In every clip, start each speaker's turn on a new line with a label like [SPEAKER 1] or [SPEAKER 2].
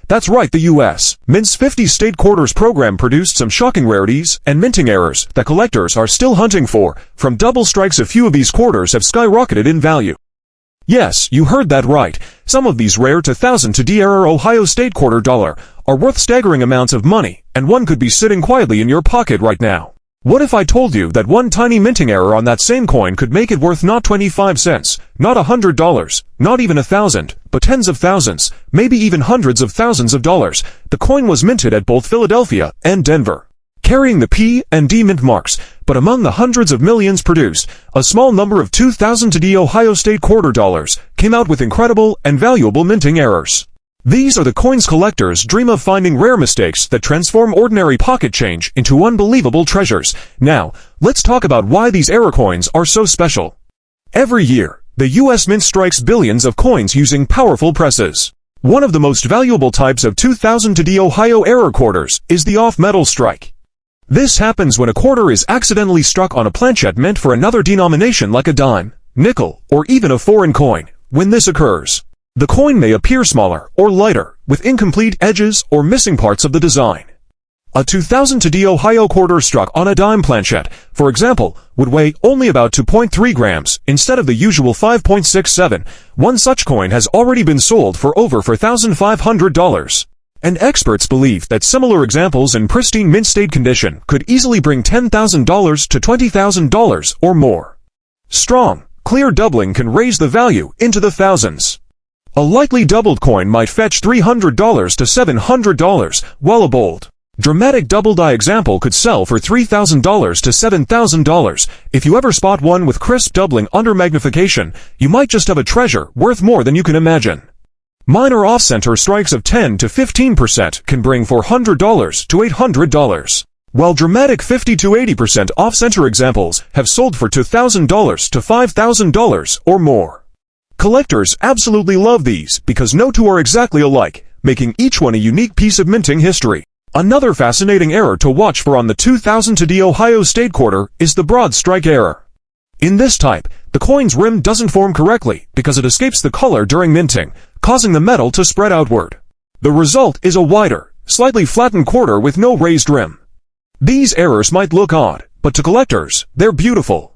[SPEAKER 1] That's right, the U.S. Mint's 50 state quarters program produced some shocking rarities and minting errors that collectors are still hunting for. From double strikes, a few of these quarters have skyrocketed in value. Yes, you heard that right. Some of these rare 2000 to D-era Ohio State quarter dollar are worth staggering amounts of money, and one could be sitting quietly in your pocket right now. What if I told you that one tiny minting error on that same coin could make it worth not 25 cents, not $100, not even 1,000, but tens of thousands, maybe even hundreds of thousands of dollars? The coin was minted at both Philadelphia and Denver, carrying the P and D mint marks, but among the hundreds of millions produced, a small number of 2000 to D Ohio State quarter dollars came out with incredible and valuable minting errors. These are the coins collectors dream of, finding rare mistakes that transform ordinary pocket change into unbelievable treasures. Now, let's talk about why these error coins are so special. Every year, the U.S. Mint strikes billions of coins using powerful presses. One of the most valuable types of 2000 to D Ohio error quarters is the off-metal strike. This happens when a quarter is accidentally struck on a planchette meant for another denomination like a dime, nickel, or even a foreign coin. When this occurs, the coin may appear smaller or lighter, with incomplete edges or missing parts of the design. A 2000 to D Ohio quarter struck on a dime planchette, for example, would weigh only about 2.3 grams instead of the usual 5.67. One such coin has already been sold for over $4,500. And experts believe that similar examples in pristine mint state condition could easily bring $10,000 to $20,000 or more. Strong, clear doubling can raise the value into the thousands. A lightly doubled coin might fetch $300 to $700, while a bold, dramatic double-die example could sell for $3,000 to $7,000. If you ever spot one with crisp doubling under magnification, you might just have a treasure worth more than you can imagine. Minor off-center strikes of 10 to 15% can bring $400 to $800, while dramatic 50 to 80% off-center examples have sold for $2,000 to $5,000 or more. Collectors absolutely love these because no two are exactly alike, making each one a unique piece of minting history. Another fascinating error to watch for on the 2000 to D Ohio State quarter is the broad strike error. In this type, the coin's rim doesn't form correctly because it escapes the color during minting, causing the metal to spread outward. The result is a wider, slightly flattened quarter with no raised rim. These errors might look odd, but to collectors, they're beautiful.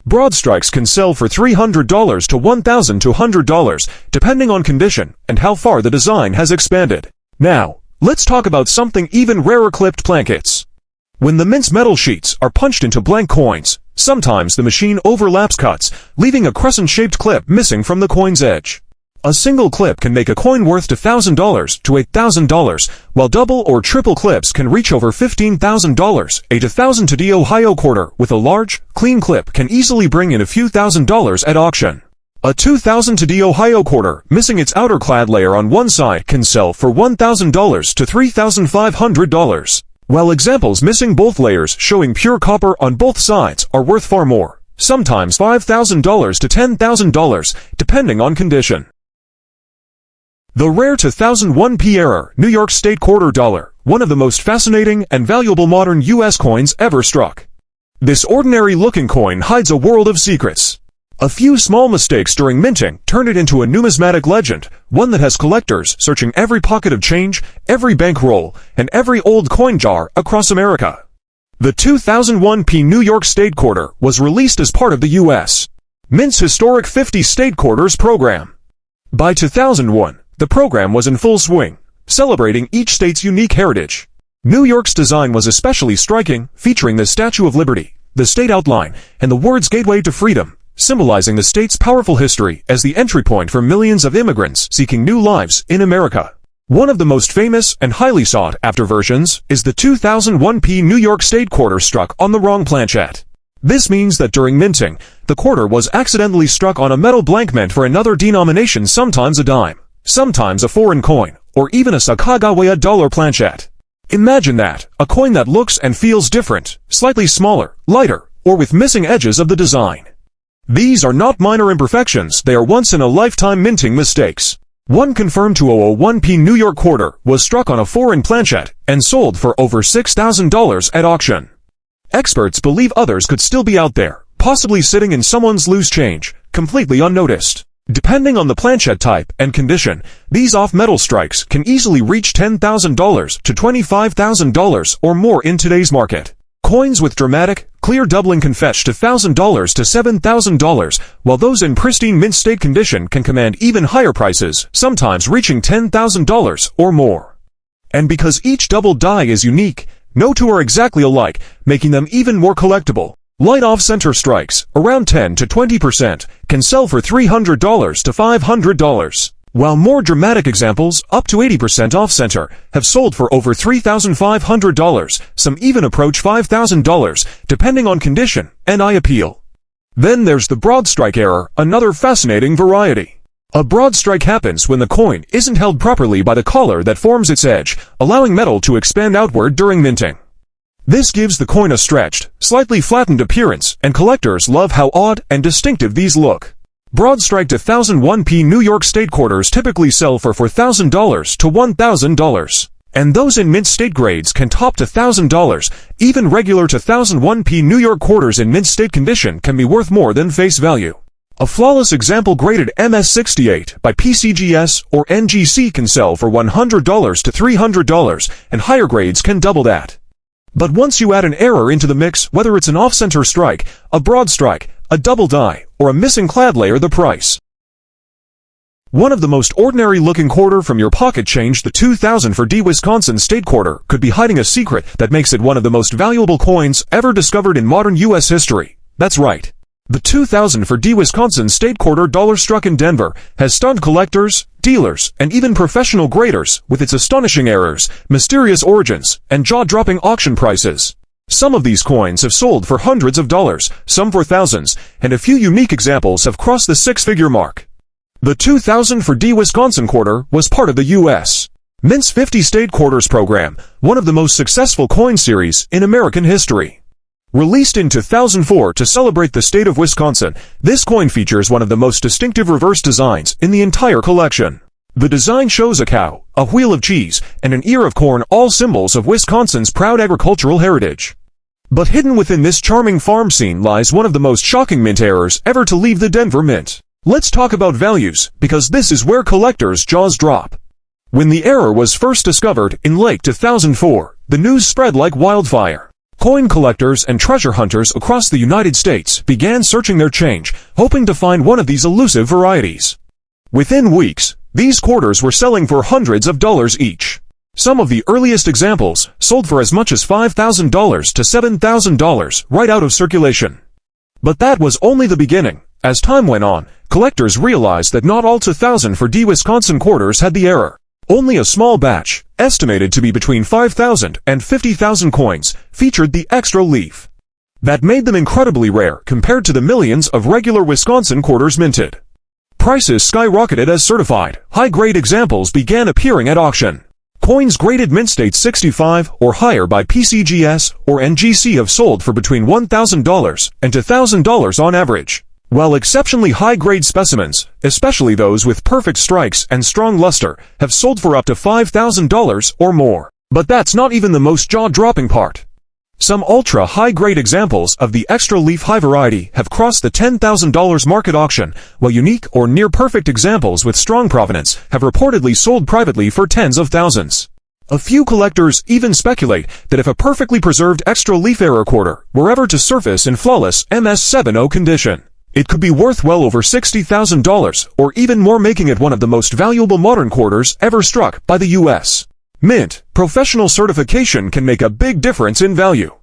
[SPEAKER 1] Broad strikes can sell for $300 to $1,200, depending on condition and how far the design has expanded. Now, let's talk about something even rarer: clipped plankets. When the mint's metal sheets are punched into blank coins, sometimes the machine overlaps cuts, leaving a crescent-shaped clip missing from the coin's edge. A single clip can make a coin worth $1,000 to $8,000, while double or triple clips can reach over $15,000. A 2000 to D Ohio quarter with a large, clean clip can easily bring in a few $1,000s at auction. A 2000 to D Ohio quarter missing its outer clad layer on one side can sell for $1,000 to $3,500, while examples missing both layers showing pure copper on both sides are worth far more, sometimes $5,000 to $10,000, depending on condition. The rare 2001 error New York State quarter dollar, one of the most fascinating and valuable modern U.S. coins ever struck. This ordinary-looking coin hides a world of secrets. A few small mistakes during minting turn it into a numismatic legend, one that has collectors searching every pocket of change, every bankroll, and every old coin jar across America. The 2001 New York State quarter was released as part of the U.S. Mint's historic 50 state quarters program. By 2001, the program was in full swing, celebrating each state's unique heritage. New York's design was especially striking, featuring the Statue of Liberty, the state outline, and the words "Gateway to Freedom," symbolizing the state's powerful history as the entry point for millions of immigrants seeking new lives in America. One of the most famous and highly sought-after versions is the 2001 New York State quarter struck on the wrong planchette. This means that during minting, the quarter was accidentally struck on a metal blank meant for another denomination, sometimes a dime, sometimes a foreign coin, or even a Sacagawea dollar planchette. Imagine that, a coin that looks and feels different, slightly smaller, lighter, or with missing edges of the design. These are not minor imperfections, they are once-in-a-lifetime minting mistakes. One confirmed 2001 New York quarter was struck on a foreign planchette and sold for over $6,000 at auction. Experts believe others could still be out there, possibly sitting in someone's loose change, completely unnoticed. Depending on the planchette type and condition, these off-metal strikes can easily reach $10,000 to $25,000 or more in today's market. Coins with dramatic, clear doubling can fetch to $1,000 to $7,000, while those in pristine mint state condition can command even higher prices, sometimes reaching $10,000 or more. And because each double die is unique, no two are exactly alike, making them even more collectible. Light off-center strikes, around 10 to 20%, can sell for $300 to $500, while more dramatic examples, up to 80% off-center, have sold for over $3,500, some even approach $5,000, depending on condition and eye appeal. Then there's the broad strike error, another fascinating variety. A broad strike happens when the coin isn't held properly by the collar that forms its edge, allowing metal to expand outward during minting. This gives the coin a stretched, slightly flattened appearance, and collectors love how odd and distinctive these look. Broad strike 2001p New York State quarters typically sell for $4,000 to $1,000, and those in mint state grades can top to $1,000. Even regular 2001p New York quarters in mint state condition can be worth more than face value. A flawless example graded MS68 by PCGS or NGC can sell for $100 to $300, and higher grades can double that. But once you add an error into the mix, whether it's an off-center strike, a broad strike, a double die, or a missing clad layer, the price. One of the most ordinary-looking quarter from your pocket change, the 2004 Wisconsin State Quarter, could be hiding a secret that makes it one of the most valuable coins ever discovered in modern U.S. history. That's right. The 2004 Wisconsin State Quarter, dollar struck in Denver, has stunned collectors, dealers, and even professional graders with its astonishing errors, mysterious origins, and jaw-dropping auction prices. Some of these coins have sold for hundreds of dollars, some for thousands, and a few unique examples have crossed the six-figure mark. The 2004 Wisconsin Quarter was part of the U.S. Mint's 50 State Quarters program, one of the most successful coin series in American history. Released in 2004 to celebrate the state of Wisconsin, this coin features one of the most distinctive reverse designs in the entire collection. The design shows a cow, a wheel of cheese, and an ear of corn, all symbols of Wisconsin's proud agricultural heritage. But hidden within this charming farm scene lies one of the most shocking mint errors ever to leave the Denver Mint. Let's talk about values, because this is where collectors' jaws drop. When the error was first discovered in late 2004, the news spread like wildfire. Coin collectors and treasure hunters across the United States began searching their change, hoping to find one of these elusive varieties. Within weeks, these quarters were selling for hundreds of dollars each. Some of the earliest examples sold for as much as $5,000 to $7,000 right out of circulation. But that was only the beginning. As time went on, collectors realized that not all 2004 Wisconsin quarters had the error. Only a small batch, estimated to be between 5,000 and 50,000 coins, featured the extra leaf. That made them incredibly rare compared to the millions of regular Wisconsin quarters minted. Prices skyrocketed as certified, high-grade examples began appearing at auction. Coins graded mint state 65 or higher by PCGS or NGC have sold for between $1,000 and $2,000 on average, while exceptionally high-grade specimens, especially those with perfect strikes and strong luster, have sold for up to $5,000 or more. But that's not even the most jaw-dropping part. Some ultra-high-grade examples of the extra leaf high variety have crossed the $10,000 market auction, while unique or near-perfect examples with strong provenance have reportedly sold privately for tens of thousands. A few collectors even speculate that if a perfectly preserved extra leaf error quarter were ever to surface in flawless MS70 condition, it could be worth well over $60,000 or even more, making it one of the most valuable modern quarters ever struck by the U.S. Mint. Professional certification can make a big difference in value.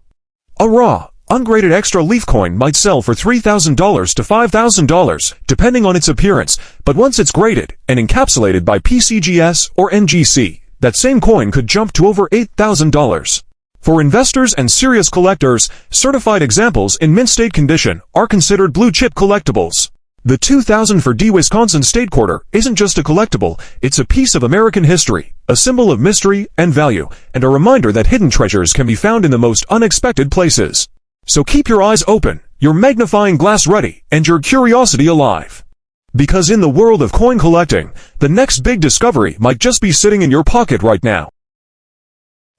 [SPEAKER 1] A raw, ungraded extra leaf coin might sell for $3,000 to $5,000, depending on its appearance, but once it's graded and encapsulated by PCGS or NGC, that same coin could jump to over $8,000. For investors and serious collectors, certified examples in mint state condition are considered blue-chip collectibles. The 2004 Wisconsin State Quarter isn't just a collectible, it's a piece of American history, a symbol of mystery and value, and a reminder that hidden treasures can be found in the most unexpected places. So keep your eyes open, your magnifying glass ready, and your curiosity alive. Because in the world of coin collecting, the next big discovery might just be sitting in your pocket right now.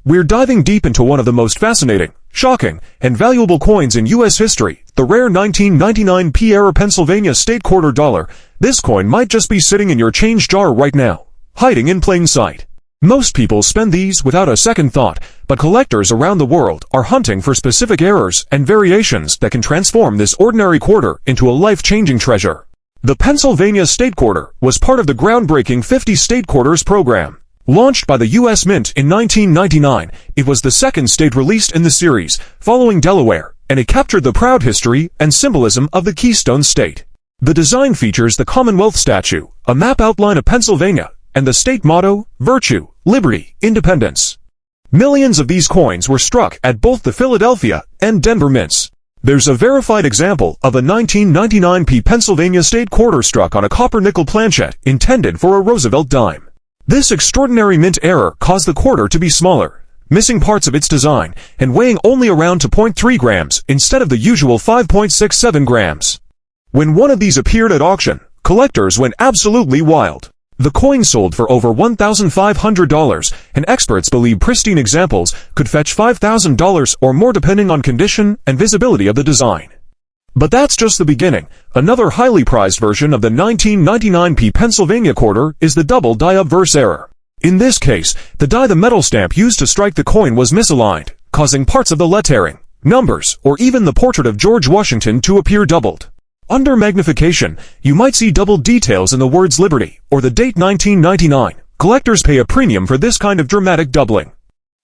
[SPEAKER 1] We're diving deep into one of the most fascinating, shocking, and valuable coins in U.S. history, the rare 1999 P-era Pennsylvania state quarter dollar. This coin might just be sitting in your change jar right now, hiding in plain sight. Most people spend these without a second thought, but collectors around the world are hunting for specific errors and variations that can transform this ordinary quarter into a life-changing treasure. The Pennsylvania State Quarter was part of the groundbreaking 50 State Quarters program. Launched by the U.S. Mint in 1999, it was the second state released in the series, following Delaware, and it captured the proud history and symbolism of the Keystone State. The design features the Commonwealth statue, a map outline of Pennsylvania, and the state motto, Virtue, Liberty, Independence. Millions of these coins were struck at both the Philadelphia and Denver mints. There's a verified example of a 1999 Pennsylvania state quarter struck on a copper-nickel planchet intended for a Roosevelt dime. This extraordinary mint error caused the quarter to be smaller, missing parts of its design, and weighing only around 2.3 grams instead of the usual 5.67 grams. When one of these appeared at auction, collectors went absolutely wild. The coin sold for over $1,500, and experts believe pristine examples could fetch $5,000 or more depending on condition and visibility of the design. But that's just the beginning. Another highly prized version of the 1999 Pennsylvania quarter is the double die obverse error. In this case, the metal stamp used to strike the coin was misaligned, causing parts of the lettering, numbers, or even the portrait of George Washington to appear doubled. Under magnification, you might see doubled details in the words Liberty or the date 1999. Collectors pay a premium for this kind of dramatic doubling.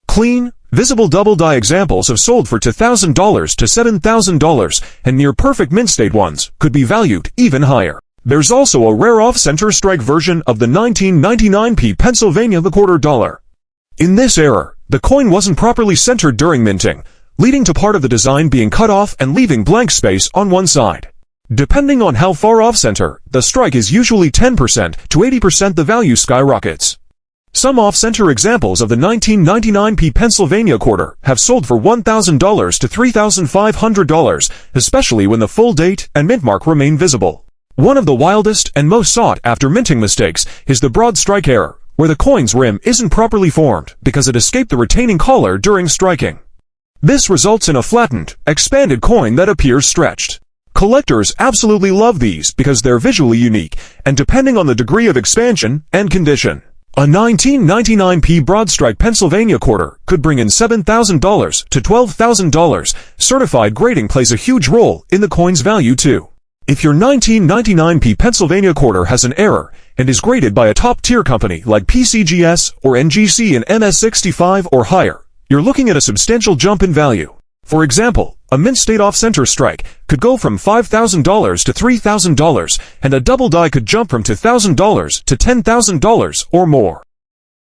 [SPEAKER 1] Clean, visible double die examples have sold for $2,000 to $7,000, and near-perfect mint-state ones could be valued even higher. There's also a rare off-center strike version of the 1999 Pennsylvania the quarter dollar. In this error, the coin wasn't properly centered during minting, leading to part of the design being cut off and leaving blank space on one side. Depending on how far off-center, the strike is usually 10% to 80%. The value skyrockets. Some off-center examples of the 1999 Pennsylvania quarter have sold for $1,000 to $3,500, especially when the full date and mint mark remain visible. One of the wildest and most sought-after minting mistakes is the broad strike error, where the coin's rim isn't properly formed because it escaped the retaining collar during striking. This results in a flattened, expanded coin that appears stretched. Collectors absolutely love these because they're visually unique and depending on the degree of expansion and condition. A 1999 broad strike Pennsylvania quarter could bring in $7,000 to $12,000. Certified grading plays a huge role in the coin's value too. If your 1999 Pennsylvania quarter has an error and is graded by a top-tier company like PCGS or NGC in MS65 or higher, you're looking at a substantial jump in value. For example, a mint state off-center strike could go from $5,000 to $3,000, and a double die could jump from $2,000 to $10,000 or more.